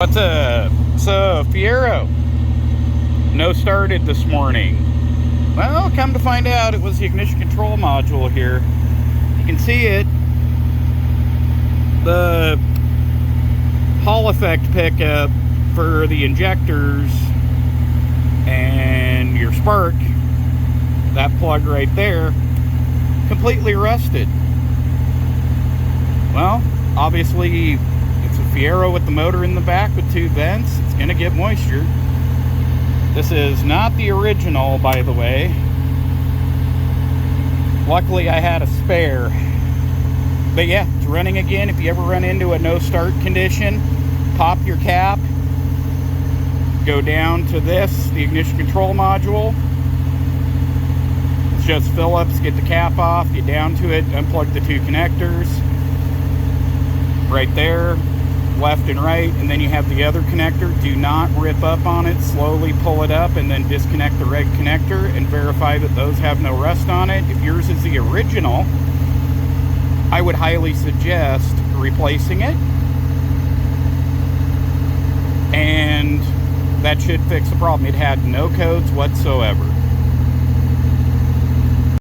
What's up? So, Fiero. No started this morning. Well, come to find out, it was the ignition control module here. You can see it. The Hall effect pickup for the injectors and your spark, that plug right there, completely rusted. Well, obviously, it's a Fiero with the motor in the back with two vents. It's going to get moisture. This is not the original, by the way. Luckily, I had a spare. But yeah, it's running again. If you ever run into a no start condition, pop your cap, go down to this, the ignition control module. It's just Phillips, get the cap off, get down to it, unplug the two connectors. Right there, left and right, and then you have the other connector. Do not rip up on it. Slowly pull it up and then disconnect the red connector and verify that those have no rust on it. If yours is the original, I would highly suggest replacing it, and that should fix the problem. It had no codes whatsoever.